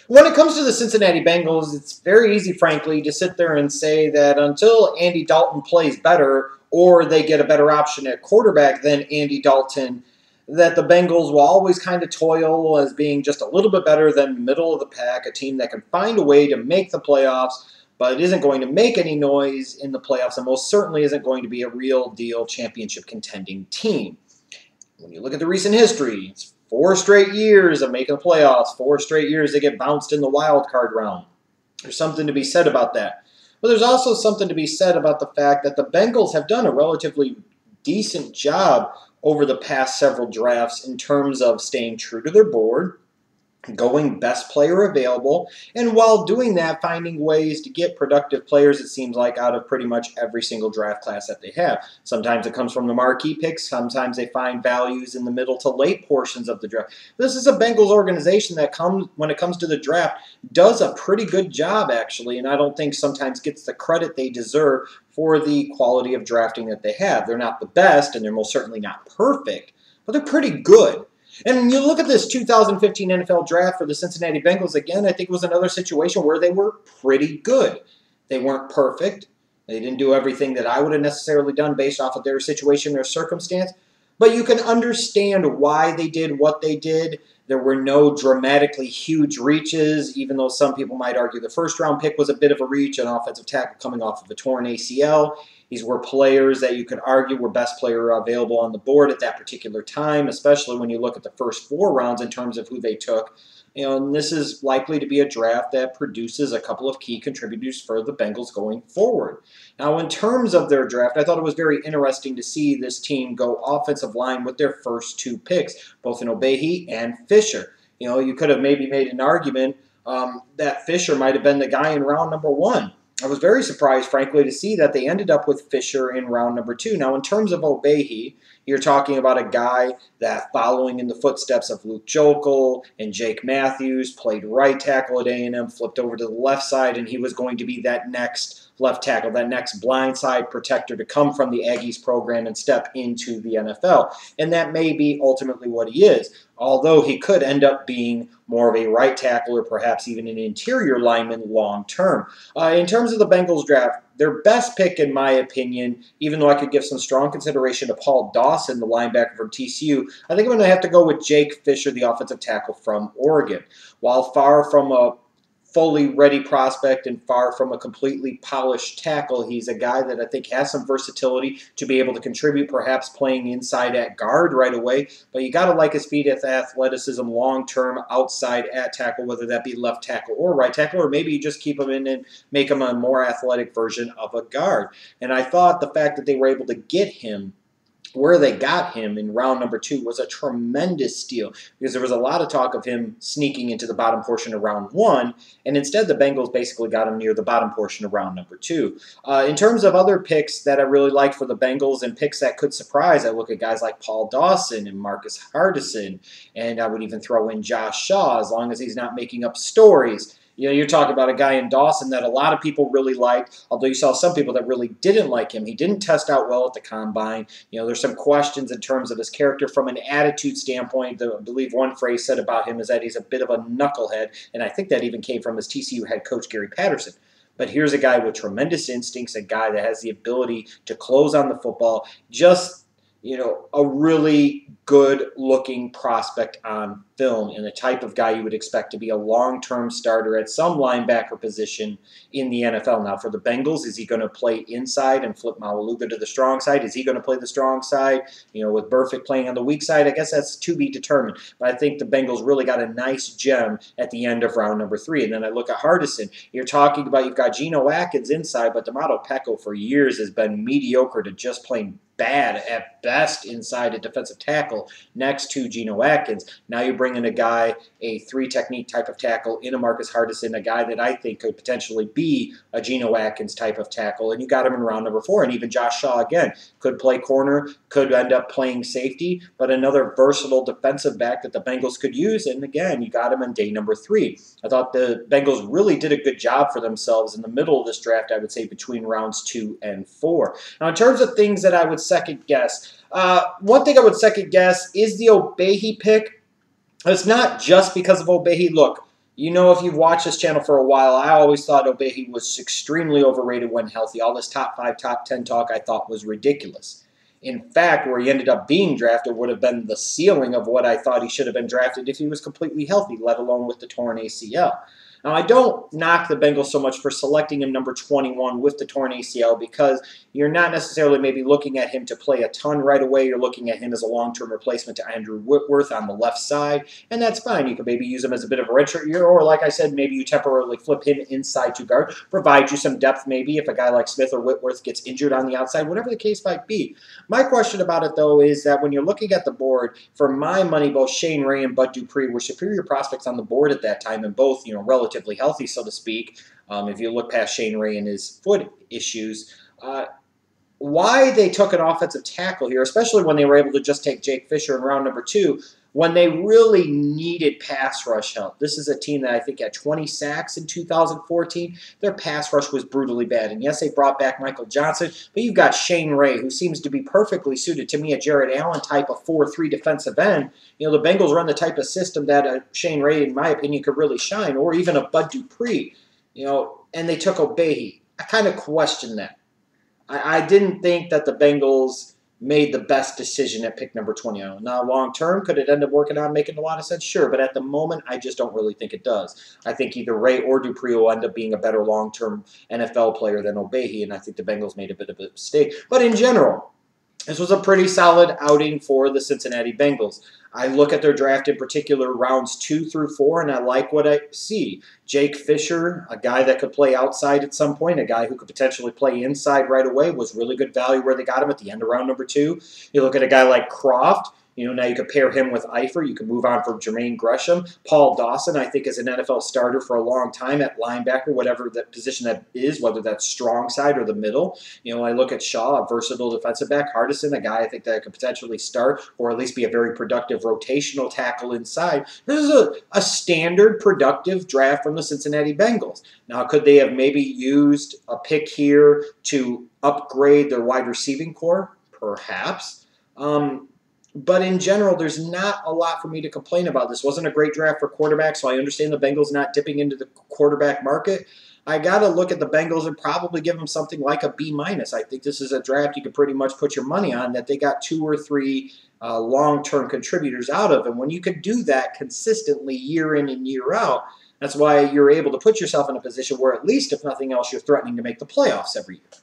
When it comes to the Cincinnati Bengals, it's very easy, frankly, to sit there and say that until Andy Dalton plays better or they get a better option at quarterback than Andy Dalton, that the Bengals will always kind of toil as being just a little bit better than middle of the pack, a team that can find a way to make the playoffs, but it isn't going to make any noise in the playoffs and most certainly isn't going to be a real deal championship contending team. When you look at the recent history, it's 4 straight years of making the playoffs, 4 straight years they get bounced in the wild card round. There's something to be said about that. But there's also something to be said about the fact that the Bengals have done a relatively decent job over the past several drafts in terms of staying true to their board, going best player available, and while doing that, finding ways to get productive players, it seems like, out of pretty much every single draft class that they have. Sometimes it comes from the marquee picks. Sometimes they find values in the middle to late portions of the draft. This is a Bengals organization that, when it comes to the draft, does a pretty good job, actually, and I don't think sometimes gets the credit they deserve for the quality of drafting that they have. They're not the best, and they're most certainly not perfect, but they're pretty good. And when you look at this 2015 NFL draft for the Cincinnati Bengals, again, I think it was another situation where they were pretty good. They weren't perfect. They didn't do everything that I would have necessarily done based off of their situation or circumstance. But you can understand why they did what they did. There were no dramatically huge reaches, even though some people might argue the first-round pick was a bit of a reach, an offensive tackle coming off of a torn ACL. These were players that you could argue were best player available on the board at that particular time, especially when you look at the first 4 rounds in terms of who they took. And this is likely to be a draft that produces a couple of key contributors for the Bengals going forward. Now, in terms of their draft, I thought it was very interesting to see this team go offensive line with their first 2 picks, both in Ogbuehi and Fisher. You know, you could have maybe made an argument that Fisher might have been the guy in round number 1. I was very surprised, frankly, to see that they ended up with Fisher in round number 2. Now, in terms of Ogbuehi, you're talking about a guy that, following in the footsteps of Luke Jokel and Jake Matthews, played right tackle at A&M, flipped over to the left side, and he was going to be that next left tackle, that next blind side protector to come from the Aggies program and step into the NFL. And that may be ultimately what he is, although he could end up being more of a right tackle or perhaps even an interior lineman long term. In terms of the Bengals draft, their best pick, in my opinion, even though I could give some strong consideration to Paul Dawson, the linebacker from TCU, I think I'm going to have to go with Jake Fisher, the offensive tackle from Oregon. While far from a fully ready prospect and far from a completely polished tackle, he's a guy that I think has some versatility to be able to contribute, perhaps playing inside at guard right away. But you got to like his feet at athleticism long-term outside at tackle, whether that be left tackle or right tackle, or maybe you just keep him in and make him a more athletic version of a guard. And I thought the fact that they were able to get him where they got him in round number 2 was a tremendous steal, because there was a lot of talk of him sneaking into the bottom portion of round 1, and instead the Bengals basically got him near the bottom portion of round number 2. In terms of other picks that I really like for the Bengals and picks that could surprise, I look at guys like Paul Dawson and Marcus Hardison, and I would even throw in Josh Shaw, as long as he's not making up stories. You know, you're talking about a guy in Dawson that a lot of people really liked, although you saw some people that really didn't like him. He didn't test out well at the combine. You know, there's some questions in terms of his character from an attitude standpoint. I believe one phrase said about him is that he's a bit of a knucklehead, and I think that even came from his TCU head coach, Gary Patterson. But here's a guy with tremendous instincts, a guy that has the ability to close on the football, just, you know, a really good-looking prospect on film, and the type of guy you would expect to be a long-term starter at some linebacker position in the NFL. Now, for the Bengals, is he going to play inside and flip Mawaluga to the strong side? Is he going to play the strong side, you know, with Burfict playing on the weak side? I guess that's to be determined. But I think the Bengals really got a nice gem at the end of round number 3. And then I look at Hardison. You're talking about, you've got Geno Atkins inside, but D'Amato Pecco for years has been mediocre to just plain bad at best inside a defensive tackle next to Geno Atkins. Now you bring in a guy, a 3-technique type of tackle in a Marcus Hardison, a guy that I think could potentially be a Geno Atkins type of tackle, and you got him in round number 4. And even Josh Shaw, again, could play corner, could end up playing safety, but another versatile defensive back that the Bengals could use, and again, you got him on day number 3. I thought the Bengals really did a good job for themselves in the middle of this draft, I would say between rounds 2 and 4. Now, in terms of things that I would second guess, one thing I would second guess is the Ogbuehi pick. It's not just because of Ogbuehi. Look, You know, if you've watched this channel for a while, I always thought Ogbuehi was extremely overrated when healthy. All this top 5, top 10 talk I thought was ridiculous. In fact, where he ended up being drafted would have been the ceiling of what I thought he should have been drafted if he was completely healthy, let alone with the torn ACL. Now, I don't knock the Bengals so much for selecting him number 21 with the torn ACL because you're not necessarily maybe looking at him to play a ton right away. You're looking at him as a long-term replacement to Andrew Whitworth on the left side, and that's fine. You could maybe use him as a bit of a redshirt year, or like I said, maybe you temporarily flip him inside to guard, provide you some depth maybe if a guy like Smith or Whitworth gets injured on the outside, whatever the case might be. My question about it, though, is that when you're looking at the board, for my money, both Shane Ray and Bud Dupree were superior prospects on the board at that time, and both, relatively healthy, so to speak. If you look past Shane Ray and his foot issues, why they took an offensive tackle here, especially when they were able to just take Jake Fisher in round number 2, when they really needed pass rush help. This is a team that I think had 20 sacks in 2014. Their pass rush was brutally bad. And yes, they brought back Michael Johnson, but you've got Shane Ray, who seems to be perfectly suited to me, a Jared Allen type of 4-3 defensive end. The Bengals run the type of system that Shane Ray, in my opinion, could really shine, or even a Bud Dupree. And they took Ogbuehi. I kind of question that. I didn't think that the Bengals made the best decision at pick number 20. Now, long term, could it end up working out, making a lot of sense? Sure, but at the moment, I just don't really think it does. I think either Ray or Dupree will end up being a better long-term NFL player than Ogbuehi, and I think the Bengals made a bit of a mistake. But in general, this was a pretty solid outing for the Cincinnati Bengals. I look at their draft in particular, rounds 2 through 4, and I like what I see. Jake Fisher, a guy that could play outside at some point, a guy who could potentially play inside right away, was really good value where they got him at the end of round number 2. You look at a guy like Kroft. Now you could pair him with Eifert. You can move on from Jermaine Gresham. Paul Dawson, I think, is an NFL starter for a long time at linebacker, whatever that position that is, whether that's strong side or the middle. I look at Shaw, a versatile defensive back. Hardison, a guy I think that could potentially start or at least be a very productive rotational tackle inside. This is a standard productive draft from the Cincinnati Bengals. Now, could they have maybe used a pick here to upgrade their wide receiving core? Perhaps. But in general, there's not a lot for me to complain about. This wasn't a great draft for quarterbacks, so I understand the Bengals not dipping into the quarterback market. I got to look at the Bengals and probably give them something like a B-. I think this is a draft you can pretty much put your money on that they got 2 or 3 long-term contributors out of. And when you can do that consistently year in and year out, that's why you're able to put yourself in a position where at least, if nothing else, you're threatening to make the playoffs every year.